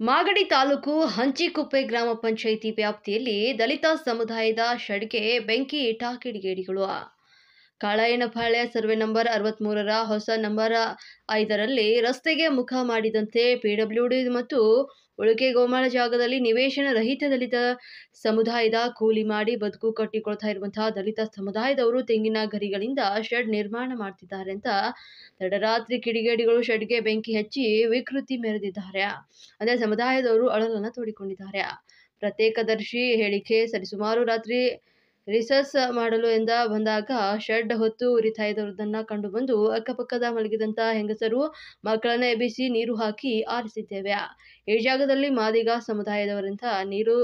ಮಾಗಡಿ ತಾಲೂಕು ಹಂಚಿಕುಪ್ಪೆ ಗ್ರಾಮ ಪಂಚಾಯಿತಿ ವ್ಯಾಪ್ತಿಯಲ್ಲಿ ದಲಿತ ಸಮುದಾಯದ ಶೆಡ್ಗೆ ಬೆಂಕಿ ಇಟ್ಟ ಕಿಡಿಗೇಡಿಗಳು. ಕಾಳಯ್ಯನಪಾಳ್ಯ ಸರ್ವೆ ನಂಬರ್ 63ರ ಹೊಸ ನಂಬರ್ 5ರಲ್ಲಿ ರಸ್ತೆಗೆ ಮುಖ ಮಾಡಿದಂತೆ ಪಿಡಬ್ಲ್ಯೂಡಿ ಮತ್ತು ಉಳಿಕೆಗೋಮಾಳ ಜಾಗದಲ್ಲಿ ನಿವೇಶನ ರಹಿತ ದಲಿತ ಸಮುದಾಯದ ಕೂಲಿ ಮಾಡಿ ಬದುಕು ಕಟ್ಟಿಕೊಳ್ತಾ ಇರುವಂತಹ ದಲಿತ ಸಮುದಾಯದವರು ತೆಂಗಿನ ಗರಿಗಳಿಂದ ಶೆಡ್ ನಿರ್ಮಾಣ ಮಾಡ್ತಿದ್ದಾರೆ ಅಂತ ತಡರಾತ್ರಿ ಕಿಡಿಗೇಡಿಗಳು ಶೆಡ್ಗೆ ಬೆಂಕಿ ಹಚ್ಚಿ ವಿಕೃತಿ ಮೆರೆದಿದ್ದಾರೆ. ಅಂದರೆ ಸಮುದಾಯದವರು ಅಳಲನ್ನು ತೋಡಿಕೊಂಡಿದ್ದಾರೆ. ಪ್ರತ್ಯೇಕದರ್ಶಿ ಹೇಳಿಕೆ ಸರಿಸುಮಾರು ರಾತ್ರಿ ರಿಸರ್ಚ್ ಮಾಡಲು ಎಂದ ಬಂದಾಗ ಶೆಡ್ ಹೊತ್ತು ಉರಿತಾ ಇರುವುದನ್ನು ಕಂಡು ಬಂದು ಅಕ್ಕಪಕ್ಕದ ಮಲಗಿದಂತ ಹೆಂಗಸರು ಮಕ್ಕಳನ್ನ ಎಬ್ಬಿಸಿ ನೀರು ಹಾಕಿ ಆರಿಸಿದ್ದೇವೆ. ಈ ಜಾಗದಲ್ಲಿ ಮಾದಿಗ ಸಮುದಾಯದವರಿಂದ ನೀರು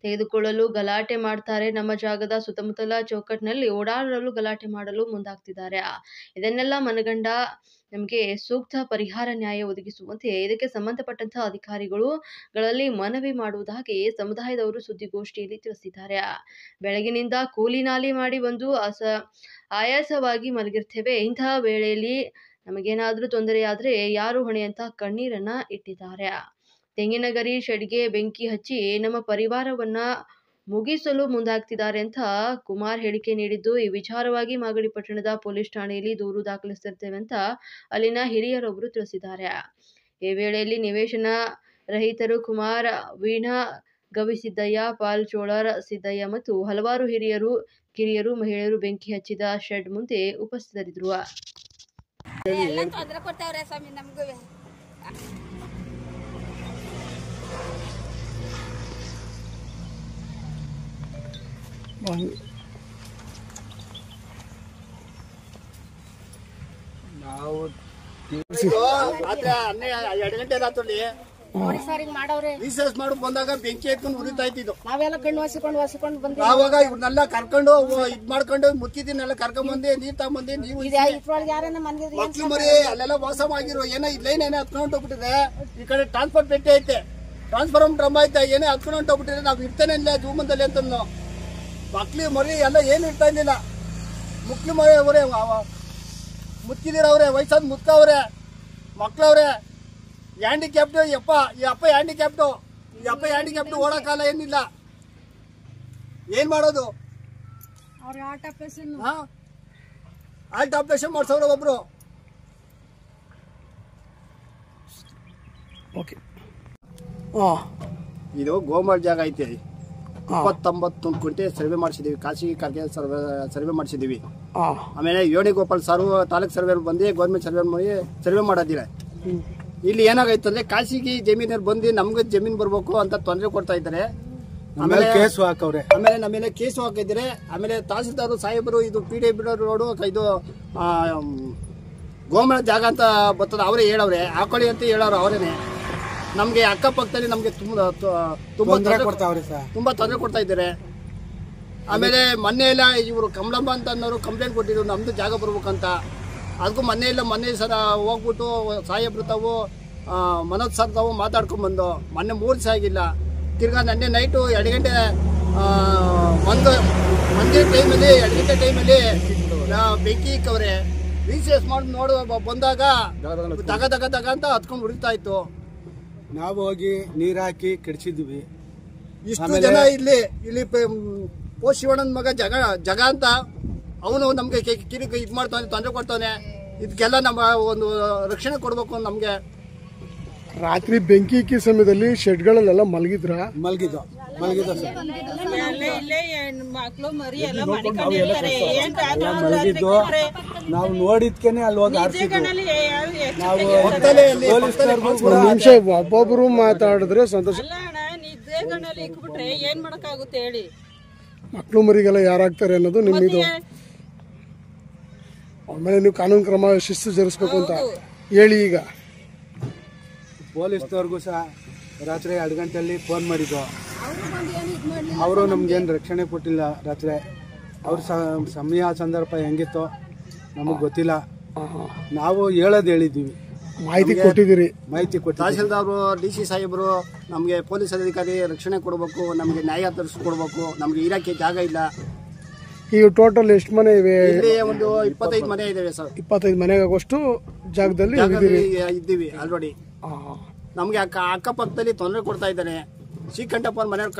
ತೆಗೆದುಕೊಳ್ಳಲು ಗಲಾಟೆ ಮಾಡ್ತಾರೆ. ನಮ್ಮ ಜಾಗದ ಸುತ್ತಮುತ್ತಲ ಚೌಕಟ್ಟಿನಲ್ಲಿ ಓಡಾಡಲು ಗಲಾಟೆ ಮಾಡಲು ಮುಂದಾಗ್ತಿದ್ದಾರೆ. ಇದನ್ನೆಲ್ಲ ಮನಗಂಡ ನಮಗೆ ಸೂಕ್ತ ಪರಿಹಾರ ನ್ಯಾಯ ಒದಗಿಸುವಂತೆ ಇದಕ್ಕೆ ಸಂಬಂಧಪಟ್ಟಂತಹ ಅಧಿಕಾರಿಗಳಲ್ಲಿ ಮನವಿ ಮಾಡುವುದಾಗಿ ಸಮುದಾಯದವರು ಸುದ್ದಿಗೋಷ್ಠಿಯಲ್ಲಿ ತಿಳಿಸಿದ್ದಾರೆ. ಬೆಳಗಿನಿಂದ ಕೂಲಿ ನಾಲಿ ಮಾಡಿ ಬಂದು ಆಯಾಸವಾಗಿ ಮಲಗಿರ್ತೇವೆ. ಇಂತಹ ವೇಳೆಯಲ್ಲಿ ನಮಗೇನಾದರೂ ತೊಂದರೆಯಾದರೆ ಯಾರು ಹೊಣೆ ಅಂತ ಕಣ್ಣೀರನ್ನ ಇಟ್ಟಿದ್ದಾರೆ. ತೆಂಗಿನ ಗರಿ ಶೆಡ್ಗೆ ಬೆಂಕಿ ಹಚ್ಚಿ ನಮ್ಮ ಪರಿವಾರವನ್ನ ಮುಗಿಸಲು ಮುಂದಾಗ್ತಿದ್ದಾರೆ ಅಂತ ಕುಮಾರ್ ಹೇಳಿಕೆ ನೀಡಿದ್ದು, ಈ ವಿಚಾರವಾಗಿ ಮಾಗಡಿ ಪಟ್ಟಣದ ಪೊಲೀಸ್ ಠಾಣೆಯಲ್ಲಿ ದೂರು ದಾಖಲಿಸುತ್ತೇವೆ ಅಂತ ಅಲ್ಲಿನ ಹಿರಿಯರೊಬ್ಬರು ತಿಳಿಸಿದ್ದಾರೆ. ಈ ವೇಳೆಯಲ್ಲಿ ನಿವೇಶನ ರಹಿತರು ಕುಮಾರ್, ವೀಣಾ, ಗವಿಸಿದ್ದಯ್ಯ, ಪಾಲ್ ಚೋಳರ್ ಸಿದ್ದಯ್ಯ ಮತ್ತು ಹಲವಾರು ಹಿರಿಯರು, ಕಿರಿಯರು, ಮಹಿಳೆಯರು ಬೆಂಕಿ ಹಚ್ಚಿದ ಶೆಡ್ ಮುಂದೆ ಉಪಸ್ಥಿತರಿದ್ದರು. ನಾವು ರಾತ್ರಿ 2 ಗಂಟೆ ರಾತ್ರಿ ರಿಸರ್ಚ್ ಮಾಡಿ ಬಂದಾಗ ಬೆಂಕಿ ಎತ್ಕೊಂಡು ಉರಿತಾ ಇತ್ತಿದ್ದು. ನಾವೆಲ್ಲ ಗಣ್ಣು ಹಸಿಕೊಂಡು ಬಂದ್ವಿ. ಆವಾಗ ಇವ್ರನ್ನೆಲ್ಲ ಕರ್ಕೊಂಡು ಇದ್ ಮಾಡ್ಕೊಂಡು ಮುತ್ತಿದ್ದನ್ನೆಲ್ಲ ಕರ್ಕೊಂಡ್ ಬಂದೆ, ನೀರ್ ತಗೊಂಬಂದೆ. ನೀವು ಮಕ್ಳು ಮರಿ ಅಲ್ಲೆಲ್ಲ ವಾಸ ಆಗಿರೋ ಏನೋ ಇಲ್ಲೇನ್ ಏನೇ ಹತ್ಕೊಂಡು ಹೋಗ್ಬಿಟ್ಟಿದೆ. ಈ ಕಡೆ ಟ್ರಾನ್ಸ್ಪೋರ್ಟ್ ಪೆಟ್ಟಿ ಐತೆ, ಟ್ರಾನ್ಸ್ಫಾರ್ಮ್ ಡ್ರಮ್ ಐತೆ, ಏನೇ ಹತ್ಕೊಂಡು ಹೋಗ್ಬಿಟ್ಟಿದೆ. ನಾವ್ ಇರ್ತಾನೆ ಇಲ್ಲ ಜೂಮಂದಲ್ಲಿ ಅಂತ ಮಕ್ಳು ಮರಿ ಎಲ್ಲ ಏನು ಇರ್ತಾ ಇರ್ಲಿಲ್ಲ. ಮುಕ್ಳು ಮರಿ ಅವರೇ, ಮುತ್ತಿದಿರವ್ರೆ, ವಯಸ್ಸಾದ ಮುತ್ಕವ್ರೆ, ಮಕ್ಳವ್ರೆ, ಹ್ಯಾಂಡಿಕ್ಯಾಪ್ಟು. ಈ ಅಪ್ಪ ಹ್ಯಾಂಡಿಕ್ಯಾಪ್ಟು ಓಡೋಕಾಲ ಏನಿಲ್ಲ. ಏನ್ ಮಾಡೋದು? ಹಾರ್ಟ್ ಆಪರೇಷನ್ ಮಾಡ್ಸವ್ರೆ ಒಬ್ರು. ಇದು ಗೋಮಾಳ್ ಜಾಗ ಐತೆ. 29 ಕುಂಟೆ ಸರ್ವೆ ಮಾಡಿಸಿದೀವಿ. ಖಾಸಗಿ ಕಾರ್ಯ ಸರ್ವೆ ಮಾಡಿಸಿದೀವಿ. ಆಮೇಲೆ ವೇಣುಗೋಪಾಲ್ ಸಾರು ತಾಲೂಕ್ ಸರ್ವೆ ಬಂದು ಗೌರ್ಮೆಂಟ್ ಸರ್ವೆ ಮಾಡೋದಿಲ್ಲ. ಇಲ್ಲಿ ಏನಾಗೈತೆ ಅಂದ್ರೆ ಖಾಸಗಿ ಜಮೀನಲ್ಲಿ ಬಂದು ನಮ್ಗೆ ಜಮೀನ್ ಬರ್ಬೇಕು ಅಂತ ತೊಂದರೆ ಕೊಡ್ತಾ ಇದ್ದಾರೆ. ಆಮೇಲೆ ನಮ್ಮ ಮೇಲೆ ಕೇಸು ಹಾಕಿದ್ರೆ. ಆಮೇಲೆ ತಹಸೀಲ್ದಾರ್ ಸಾಹೇಬರು ಇದು PWD ರೋಡು ಇದು ಗೋಮಾಳ ಜಾಗ ಅಂತ ಬರ್ತದೆ, ಅವರೇ ಹೇಳವ್ರೆ, ಹಾಕೊಳ್ಳಿ ಅಂತ ಹೇಳೋರು ಅವರೇನೆ. ನಮ್ಗೆ ಅಕ್ಕಪಕ್ಕದಲ್ಲಿ ನಮ್ಗೆ ತುಂಬಾ ತೊಂದರೆ ಕೊಡ್ತಾ ಇದ್ದಾರೆ. ಆಮೇಲೆ ಮೊನ್ನೆ ಎಲ್ಲ ಇವರು ಕಮಲಮ್ಮ ಅಂತ ಅನ್ನೋರು ಕಂಪ್ಲೇಂಟ್ ಕೊಟ್ಟಿದ್ರು ನಮ್ದು ಜಾಗ ಬರ್ಬೇಕಂತ. ಅದಕ್ಕೂ ಮೊನ್ನೆ ಸರ ಹೋಗ್ಬಿಟ್ಟು ಸಾಹೇಬ್ರು ತಾವು ಮನೋಜ್ ಸರ್ ತಾವು ಮಾತಾಡ್ಕೊಂಡ್ ಬಂದು ಮೊನ್ನೆ 3 ದಿವಸ ಆಗಿಲ್ಲ. ತಿರ್ಗಾ ನೆನ್ನೆ ನೈಟು 2 ಗಂಟೆ ಮಂದಿರ ಟೈಮಲ್ಲಿ 2 ಗಂಟೆ ಟೈಮಲ್ಲಿ ಬೆಂಕಿ ಇಕ್ಕವ್ರೆ. ರಿಸರ್ಚ್ ಮಾಡಿ ಬಂದಾಗ ದಗ ಅಂತ ಹತ್ಕೊಂಡು ಉರಿತಾ ಇತ್ತು. ನಾವು ಹೋಗಿ ನೀರ್ ಹಾಕಿ ಕೆಡಿಸಿದ್ವಿ. ಇಷ್ಟು ಜನ ಇಲ್ಲಿ ಶಿವಣ್ಣನ ಮಗ ಜಗ ಅಂತ ಅವನು ನಮ್ಗೆ ಕಿರಿಕ್ ಇದ್ ಮಾಡ್ತಾನೆ, ತೊಂದರೆ ಕೊಡ್ತಾನೆ. ಇದಕ್ಕೆಲ್ಲ ನಮ್ಮ ಒಂದು ರಕ್ಷಣೆ ಕೊಡ್ಬೇಕು ನಮ್ಗೆ. ರಾತ್ರಿ ಬೆಂಕಿ ಇಕ್ಕಿ ಸಮಯದಲ್ಲಿ ಶೆಡ್ಗಳಲ್ಲೆಲ್ಲ ಮಲಗಿದ್ದು ನಾವು ನೋಡಿದ್ಕೇನೆ ಅಲ್ಲಿ ಹೋಗಿ ನಿಮಿಷ ಒಬ್ಬೊಬ್ರು ಮಾತಾಡಿದ್ರೆ ಸಂತೋಷ. ಏನ್ ಮಾಡಕ್ಕಾಗುತ್ತೆ ಹೇಳಿ? ಮಕ್ಳು ಮರಿಗೆಲ್ಲ ಯಾರಾಗ್ತಾರೆ ಅನ್ನೋದು ನಿಮ್ಮಿದು. ಆಮೇಲೆ ನೀವು ಕಾನೂನು ಕ್ರಮ ಶಿಸ್ತು ಜರುಗಿಸ್ಬೇಕು ಅಂತ ಹೇಳಿ. ಈಗ ಪೊಲೀಸ್ನವ್ರಿಗೂ ಸಹ ರಾತ್ರಿ 2 ಗಂಟೆಯಲ್ಲಿ ಫೋನ್ ಮಾಡಿದ್ದು. ಅವರು ನಮ್ಗೇನು ರಕ್ಷಣೆ ಕೊಟ್ಟಿಲ್ಲ. ರಾತ್ರಿ ಅವ್ರ ಸಮಯ ಸಂದರ್ಭ ಹೆಂಗಿತ್ತೋ ನಮಗೆ ಗೊತ್ತಿಲ್ಲ. ನಾವು ಹೇಳಿದ್ದೀವಿ, ಮಾಹಿತಿ ಕೊಟ್ಟಿದ್ದೀರಿ. ತಹಸೀಲ್ದಾರ್ DC ಸಾಹೇಬರು ನಮಗೆ ಪೊಲೀಸ್ ಅಧಿಕಾರಿ ರಕ್ಷಣೆ ಕೊಡಬೇಕು, ನಮಗೆ ನ್ಯಾಯ ತರಿಸ್ಕೊಡ್ಬೇಕು. ನಮ್ಗೆ ಇರಕ್ಕೆ ಜಾಗ ಇಲ್ಲ. ಈಗ ಟೋಟಲ್ ಎಷ್ಟು ಮನೆ ಇವೆ? ಇಲ್ಲಿ ಒಂದು 25 ಮನೆ ಇದಾವೆ ಸರ್. 25 ಮನೆಗಾಗುವಷ್ಟು ಜಾಗದಲ್ಲಿ ಇದ್ದೀವಿ ಆಲ್ರೆಡಿ. ನಮ್ಗೆ ಅಕ್ಕಪಕ್ಕದಲ್ಲಿ ತೊಂದರೆ ಕೊಡ್ತಾ ಇದ್ದಾರೆ. ಶ್ರೀಕಂಠಪ್ಪನ ಮನೆಯವ್ರ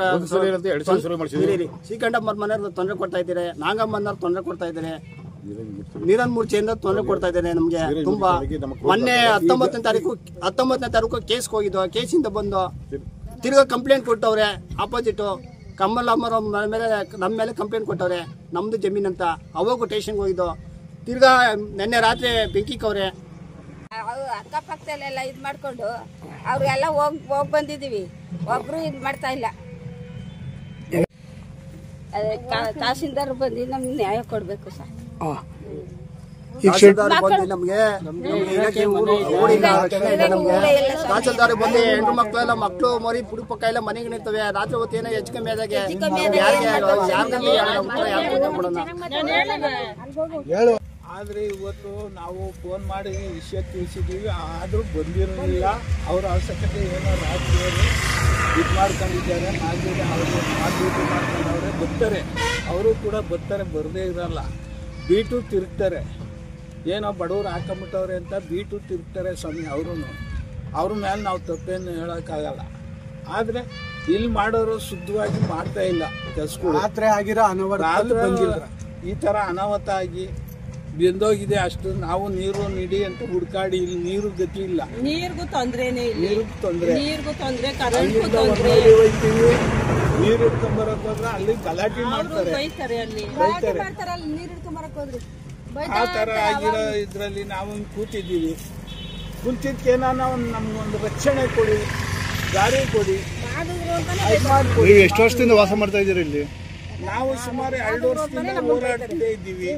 ಶ್ರೀಕಂಠಪ್ಪನ ಮನೆಯವ್ರ ತೊಂದರೆ ಕೊಡ್ತಾ ಇದ್ದಾರೆ. ನಾಗಮ್ಮನವ್ರು ತೊಂದರೆ ಕೊಡ್ತಾ ಇದ್ದಾರೆ. ನೀರನ್ ಮೂರ್ಛೆಯಿಂದ ತೊಂದರೆ ಕೊಡ್ತಾ ಇದ್ದಾರೆ ನಮ್ಗೆ ತುಂಬಾ. ಮೊನ್ನೆ 19ನೇ ತಾರೀಕು ಕೇಸ್ಗೆ ಹೋಗಿದ್ದು. ಕೇಸಿಂದ ಬಂದು ತಿರ್ಗಾ ಕಂಪ್ಲೇಂಟ್ ಕೊಟ್ಟವ್ರೆ. ಆಪೋಸಿಟ್ ಕಮಲ್ ಅಮ್ಮರ ಮೇಲೆ ನಮ್ಮ ಮೇಲೆ ಕಂಪ್ಲೇಂಟ್ ಕೊಟ್ಟವ್ರೆ, ನಮ್ದು ಜಮೀನ್ ಅಂತ. ಅವಾಗೂ ಸ್ಟೇಷನ್ಗೆ ಹೋಗಿದ್ದು. ತಿರ್ಗಾ ನಿನ್ನೆ ರಾತ್ರಿ ಬೆಂಕಿಕ್ಕವ್ರೆ. ಅಕ್ಕಪಕ್ಕದಲ್ಲೆಲ್ಲ ಇದು ಮಾಡ್ಕೊಂಡು ಅವ್ರಿಗೆಲ್ಲ ಹೋಗಿ ಬಂದಿದ್ದೀವಿ. ಒಬ್ರು ಇದು ಮಾಡ್ತಾ ಇಲ್ಲ. ಅದೇ ತಹಸೀಲ್ದಾರ್ ಬಂದು ನಮ್ಗೆ ನ್ಯಾಯ ಕೊಡ್ಬೇಕು ಸರ್. ತಹಸೀಲ್ದಾರ್ ಬಂದು ಹೆಣ್ಣು ಮಕ್ಕಳೆಲ್ಲ ಮಕ್ಕಳು ಮರಿ ಪುಡಿ ಪಕ್ಕ ಎಲ್ಲ ಮನೆಗೆ ನಿಂತವೆ. ರಾತ್ರಿ ಹೊತ್ತು ಏನೋ ಹೆಚ್ಚು ಕಮ್ಮಿ ಆದಾಗೆ ಆದ್ರೆ ಇವತ್ತು ನಾವು ಫೋನ್ ಮಾಡಿ ವಿಷಯ ತಿಳಿಸಿದ್ದೀವಿ. ಆದರೂ ಬಂದಿರಲಿಲ್ಲ. ಅವ್ರ ಅವಶ್ಯಕತೆ ಏನೋ ರಾತ್ರಿಯಲ್ಲಿ ಇದು ಮಾಡ್ಕೊಂಡಿದ್ದಾರೆ. ಮಾಡಿದ್ರೆ ಅವರು ಡ್ಯೂಟಿ ಮಾಡ್ಕೊಂಡವ್ರೆ. ಬರ್ತಾರೆ, ಅವರು ಕೂಡ ಬರ್ತಾರೆ, ಬರದೇ ಇರಲ್ಲ. ಬೀಟು ತಿರುಗ್ತಾರೆ. ಏನೋ ಬಡವರು ಹಾಕೊಂಬಿಟ್ಟವ್ರೆ ಅಂತ ಬೀಟು ತಿರುಗ್ತಾರೆ ಸ್ವಾಮಿ. ಅವ್ರ ಮೇಲೆ ನಾವು ತಪ್ಪೇನು ಹೇಳೋಕ್ಕಾಗಲ್ಲ. ಆದರೆ ಇಲ್ಲಿ ಮಾಡೋರು ಶುದ್ಧವಾಗಿ ಮಾಡ್ತಾ ಇಲ್ಲ ಕೆಲಸಗಳು. ರಾತ್ರಿ ಆಗಿರೋ ಈ ಥರ ಅನಾಹುತ ಆಗಿ ಬೆಂದೋಗಿದೆ. ಅಷ್ಟು ನಾವು ನೀರು ನಿಡಿ ಅಂತ ಹುಡ್ಕಾಡಿ ಇಲ್ಲಿ ನೀರು ಗತಿ ಇಲ್ಲ. ನೀರಿಗೂ ತೊಂದ್ರೆನೇ ಇಲ್ಲ. ನೀರಿಗೂ ತೊಂದರೆ, ಕರೆಂಟ್ಗೂ ತೊಂದ್ರೆ. ಹೋಗ್ತೀವಿ, ನೀರು ಹಿಡ್ಕೊಂಬರಕ್ ಹೋದ್ರೆ ಅಲ್ಲಿ ಗಲಾಟೆ ಮಾಡ್ತಾರೆ, ಬೈತಾರೆ. ಅಲ್ಲಿ ನೀರು ಹಿಡ್ಕೊಂಬರಕ್ ಹೋದ್ರಿ ಆ ಥರ ಆಗಿರೋ ಇದರಲ್ಲಿ ನಾವು ಕೂತಿದ್ದೀವಿ. ಕುಂತಿದ್ಕೇನ ನಾವು ನಮ್ಗೊಂದು ರಕ್ಷಣೆ ಕೊಡಿ, ದಾರಿ ಕೊಡಿ. ನೀವು ಎಷ್ಟು ವರ್ಷದಿಂದ ವಾಸ ಮಾಡ್ತಾ ಇದ್ದೀರಿ ಇಲ್ಲಿ? ನಾವು ಸುಮಾರು 2 ವರ್ಷದಿಂದ ಹೋರಾಡ್ತಾ ಇದ್ದೀವಿ.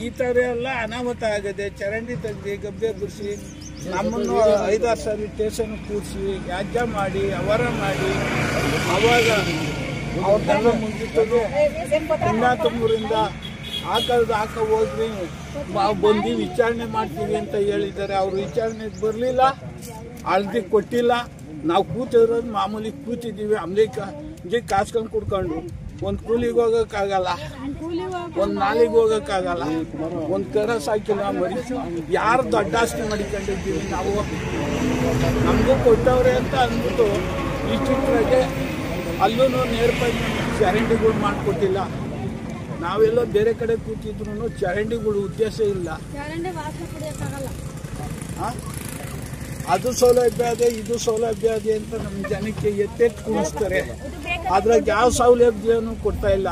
ಈ ಥರ ಎಲ್ಲ ಅನಾಹುತ ಆಗದೆ. ಚರಂಡಿ ತೆಗ್ದು ಗಬ್ಬೆ ಗುಡಿಸಿ ನಮ್ಮನ್ನು 5-6 ಸಾರಿ ಸ್ಟೇಷನ್ ಕೂರಿಸಿ ವ್ಯಾಜ್ಯ ಮಾಡಿ ಅವರ ಮಾಡಿ ಅವಾಗ ಅವ್ರನ್ನೆಲ್ಲ ಮುಗಿತದೆ. ಇನ್ನಾತಮ್ಮೂರಿಂದ ಹಾಕ ಹೋದ್ರಿ ನಾವು ಬಂದು ವಿಚಾರಣೆ ಮಾಡ್ತೀವಿ ಅಂತ ಹೇಳಿದ್ದಾರೆ. ಅವರು ವಿಚಾರಣೆಗೆ ಬರಲಿಲ್ಲ, ಅಳ್ದಿ ಕೊಟ್ಟಿಲ್ಲ. ನಾವು ಕೂತಿರೋದು ಮಾಮೂಲಿ ಕೂತಿದ್ದೀವಿ. ಅಮ್ಲಿಗೆ ಕಾಸ್ಕೊಂಡು ಕುಡ್ಕೊಂಡು ಒಂದು ಕೂಲಿಗೆ ಹೋಗೋಕ್ಕಾಗಲ್ಲ, ಒಂದು ನಾಲಿಗೆ ಹೋಗೋಕ್ಕಾಗಲ್ಲ, ಒಂದು ಕರ ಸಾಕಿಲ್ಲ ಮರಿ. ಯಾರು ದೊಡ್ಡ ಆಸ್ತಿ ಮಾಡಿಕೊಂಡಿದ್ದೀವಿ ನಾವು. ನಮಗೂ ಕೊಟ್ಟವ್ರೆ ಅಂತ ಅಂದ್ಬಿಟ್ಟು ಇಷ್ಟಿಟ್ರಾಗೆ ಅಲ್ಲೂ ನೇರವಾಗಿ ಚರಂಡಿಗಳು ಮಾಡಿಕೊಟ್ಟಿಲ್ಲ. ನಾವೆಲ್ಲ ಬೇರೆ ಕಡೆ ಕೂತಿದ್ರು ಚರಂಡಿಗಳು ಉದ್ದೇಶ ಇಲ್ಲ. ಅದು ಸೌಲಭ್ಯ ಅದೇ, ಇದು ಸೌಲಭ್ಯ ಅದೇ ಅಂತ ನಮ್ಮ ಜನಕ್ಕೆ ಎತ್ತೆತ್ತು ಕೂರಿಸ್ತಾರೆ. ಅದ್ರಾಗ ಯಾವ ಸೌಲಭ್ಯನೂ ಕೊಡ್ತಾ ಇಲ್ಲ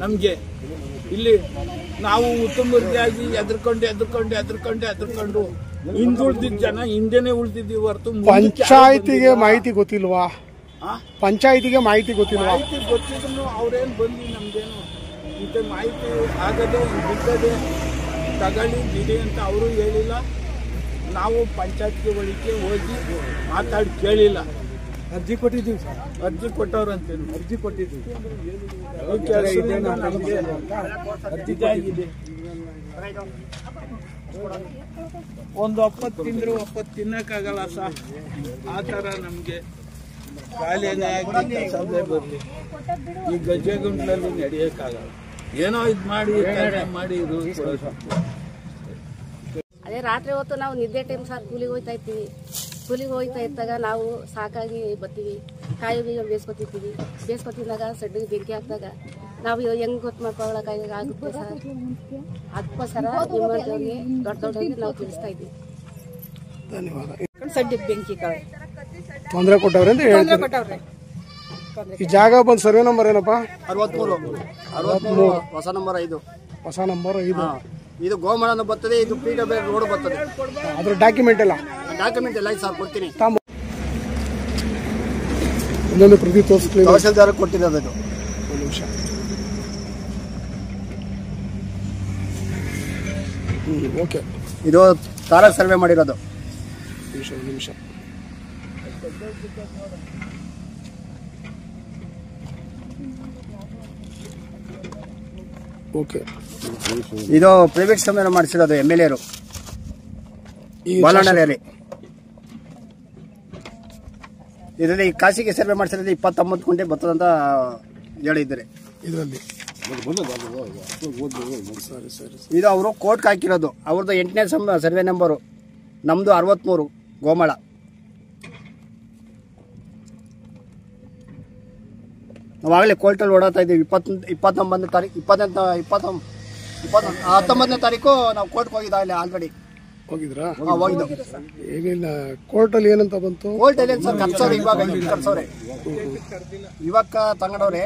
ನಮಗೆ. ಇಲ್ಲಿ ನಾವು ಉತ್ತಮವಾಗಿ ಎದ್ರಕೊಂಡು ಹಿಂದುಳಿದಿದ್ದ ಜನ ಹಿಂದೆನೆ ಉಳಿದಿದ್ದೀವಿ ಹೊರತು ಪಂಚಾಯತಿಗೆ ಮಾಹಿತಿ ಗೊತ್ತಿಲ್ವಾ? ಪಂಚಾಯತಿಗೆ ಮಾಹಿತಿ ಗೊತ್ತಿಲ್ವಾ? ಮಾಹಿತಿ ಗೊತ್ತಿದ್ರು ಅವ್ರೇನು ಬಂದು ನಮ್ದೇನು ಇಂಥ ಮಾಹಿತಿ ಆಗದೆ ಬಿಟ್ಟದೆ ತಗೊಳ್ಳಿ ಬಿಡಿ ಅಂತ ಅವರು ಹೇಳಿಲ್ಲ. ನಾವು ಪಂಚಾಯತ್ಗೆ ಒಳಗೆ ಹೋಗಿ ಮಾತಾಡಿ ಕೇಳಿಲ್ಲ. ಅರ್ಜಿ ಕೊಟ್ಟಿದ್ದೀವಿ ಸರ್. ಅರ್ಜಿ ಕೊಟ್ಟವ್ರಂತೇನು ಅರ್ಜಿ ಕೊಟ್ಟಿದ್ದೀವಿ. ನಮಗೆ ಇದಾಗಿದೆ. ಒಂದು 90 ತಿಂದ್ರು 90 ತಿನ್ನಕ್ಕಾಗಲ್ಲ ಸರ್. ಆ ಥರ ನಮಗೆ ಕಾಲೇನೇ ಆಗಿ ಕೆಲಸದೇ ಬರಲಿ. ಈ ಗಜ್ಜೆಗುಂಟ್ಲಲ್ಲಿ ನಡೆಯೋಕ್ಕಾಗಲ್ಲ. ಏನೋ ಇದು ಮಾಡಿ ಇದು ಅದೇ ರಾತ್ರಿ ಹೊತ್ತು ನಾವು ನಿದ್ದೆ ಟೈಮ್ ಸರ್ ಕೂಲಿಗೆ ಹೋಗ್ತಾ ಇರ್ತೀವಿ. ಕೂಲಿಗೆ ಹೋಗ್ತಾ ಇದ್ದಾಗ ನಾವು ಸಾಕಾಗಿ ಬರ್ತೀವಿ. ಕಾಯಿ ಬೀಗ ಬೇಯಿಸ್ಕೊತಿರ್ತೀವಿ. ಬೇಯಿಸ್ಕೊತಿದ್ದಾಗ ಸಡ್ಡಿಗೆ ಬೆಂಕಿ ಹಾಕಿದಾಗ ನಾವು ಹೆಂಗೆ ಗೊತ್ತು ಮಾಡ್ಕೊಳ್ಳೋಕೆ ಆಗುತ್ತೆ ಸರ್. ಅದಕ್ಕೋಸ್ಕರ ನಿಮ್ಮಂಥವ್ರಿಗೆ ದೊಡ್ಡವ್ರಿಗೆ ನಾವು ತಿಳಿಸ್ತಾ ಇದ್ದೀವಿ. ಧನ್ಯವಾದ. ಸಡ್ಡಿಗೆ ಬೆಂಕಿ ತೊಂದರೆ ಕೊಟ್ಟವ್ರೆ ಅಂತ ಹೇಳ್ತೀವಿ. ಈ ಜಾಗ ಬಂದು ಸರ್ವೆ ನಂಬರ್ ಏನಪ್ಪ? 63 ಹೊಸ ನಂಬರ್ 5. ಹೊಸ ನಂಬರ್ 5. ಇದು ಗೋಮಾಳನ ಬರ್ತದೆ, ಇದು PW ರೋಡ್ ಬರ್ತದೆ. ಅದ್ರ ಡಾಕ್ಯುಮೆಂಟ್ ಎಲ್ಲ ಸರ್ ಕೊಡ್ತೀನಿ. ಇನ್ನೊಂದು ಪ್ರತಿ ತೋರಿಸ್ಲಿ. ತಹಸೀಲ್ದಾರ್ ಕೊಟ್ಟಿರೋದು. ಒಂದು ನಿಮಿಷ. ಓಕೆ. ಇದು ತಾರಾ ಸರ್ವೆ ಮಾಡಿರೋದು. ನಿಮಿಷ. ಓಕೆ. ಇದು ಪ್ರೈವೇಟ್ ಸಮಯ ಮಾಡಿಸಿರೋದು MLA ಬಾಲಣ್ಣರೇರಿ. ಇದರಲ್ಲಿ ಖಾಸಗಿ ಸರ್ವೆ ಮಾಡಿಸಿರೋದು 29 ಗುಂಟೆ ಬರ್ತದಂತ ಹೇಳಿದ್ದಾರೆ ಇದರಲ್ಲಿ. ಇದು ಅವರು ಕೋರ್ಟ್ಗೆ ಹಾಕಿರೋದು. ಅವ್ರದ್ದು 8ನೇ ಸರ್ವೆ ನಂಬರು, ನಮ್ದು 63. ಗೋಮಾಳ. ನಾವಾಗಲೇ ಕೋರ್ಟಲ್ಲಿ ಓಡಾಡ್ತಾ ಇದ್ದೀವಿ. 19ನೇ ತಾರೀಕು 19ನೇ ತಾರೀಕು ನಾವು ಕೋರ್ಟ್ಗೆ ಹೋಗಿದ್ದಾಗಲೇ ಆಲ್ರೆಡಿ ಹೋಗಿದ್ರಾ? ಹೋಗಿದ್ದು. ಏನಿಲ್ಲ, ಕೋರ್ಟಲ್ಲಿ ಏನಂತ ಬಂತು? ಕೋರ್ಟಲ್ಲಿ ಸರ್ ಕರ್ಸೋರೆ, ಕರ್ಸೋರೆ ಇವಾಗ ತಗೊಂಡವ್ರೆ.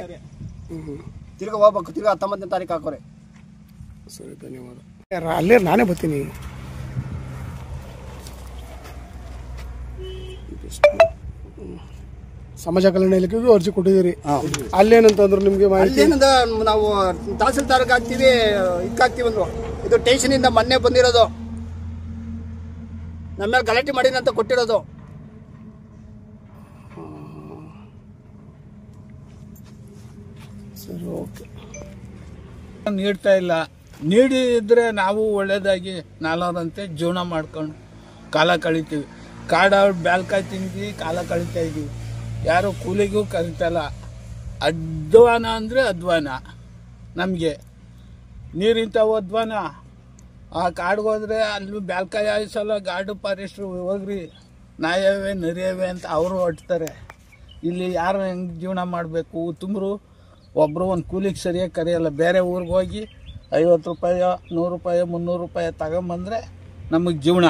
ತಿರ್ಗಾ ಹೋಗ್ಬೇಕು, ತಿರ್ಗಾ 19ನೇ ತಾರೀಕು ಹಾಕೋರೆ. ಸರಿ, ಧನ್ಯವಾದ. ಅಲ್ಲೇ ನಾನೇ ಬರ್ತೀನಿ. ಸಮಾಜ ಕಲ್ಯಾಣ ಇಲಾಖೆಗೂ ಅರ್ಜಿ ಕೊಟ್ಟಿದ್ದೀರಿ. ಅಲ್ಲೇನಂತಂದ್ರು ನಿಮ್ಗೆ ಮಾಹಿತಿ? ಅಲ್ಲೇನಂದ ನಾವು ತಹಸೀಲ್ದಾರ್ಗೆ ಹಾಕ್ತೀವಿ, ಇದಕ್ಕಾಗ್ತೀವಿ ಅಂದ್ರು. ಇದು ಸ್ಟೇಷನಿಂದ ಮೊನ್ನೆ ಬಂದಿರೋದು, ನಮ್ಮ ಮೇಲೆ ಗಲಾಟೆ ಮಾಡಿನಂತ ಕೊಟ್ಟಿರೋದು. ಸರಿ, ಓಕೆ. ನೀಡ್ತಾ ಇಲ್ಲ. ನೀಡಿದ್ರೆ ನಾವು ಒಳ್ಳೇದಾಗಿ ನಾಲ್ವರಂತೆ ಜೀವನ ಮಾಡ್ಕೊಂಡು ಕಾಲ ಕಳಿತೀವಿ. ಕಾಡವ್ರು ಬ್ಯಾಲ್ಕಾಯಿ ತಿಂದು ಕಾಲ ಕಳೀತಾ ಇದ್ದೀವಿ. ಯಾರು ಕೂಲಿಗೂ ಕರಿತಲ್ಲ. ಅಧ್ವಾನ ಅಂದರೆ ಅಧ್ವಾನ. ನಮಗೆ ನೀರಿಂತ ಅಧ್ವಾನ. ಆ ಕಾಡಿಗೆ ಹೋದ್ರೆ ಅಲ್ಲಿ ಬ್ಯಾಲ್ಕಾಯಿ ಆಯಿಸಲ್ಲ. ಗಾರ್ಡು ಫಾರೆಸ್ಟ್ರು ಹೋಗ್ರಿ, ನಾಯವೇ ನರಿಯವೆ ಅಂತ ಅವರು ಹೊಟ್ತಾರೆ. ಇಲ್ಲಿ ಯಾರು ಹೆಂಗೆ ಜೀವನ ಮಾಡಬೇಕು? ತುಂಬ್ರು ಒಬ್ಬರು ಒಂದು ಕೂಲಿಗೆ ಸರಿಯಾಗಿ ಕರೆಯಲ್ಲ. ಬೇರೆ ಊರಿಗೆ ಹೋಗಿ 50 ರೂಪಾಯಿ 100 ರೂಪಾಯಿ 300 ರೂಪಾಯಿ ತಗೊಂಬಂದರೆ ನಮಗೆ ಜೀವನ.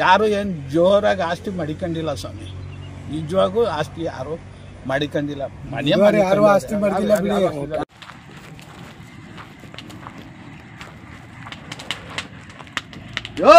ಯಾರು ಏನು ಜೋರಾಗಿ ಆಸ್ತಿ ಮಡಿಕೊಂಡಿಲ್ಲ ಸ್ವಾಮಿ. ನಿಜವಾಗೂ ಆಸ್ತಿ ಯಾರು ಮಡಿಕೊಂಡಿಲ್ಲ. ಯಾರು ಆಸ್ತಿ ಮಾಡಿಲ್ಲ ಬಿಡಿ. ಯೋ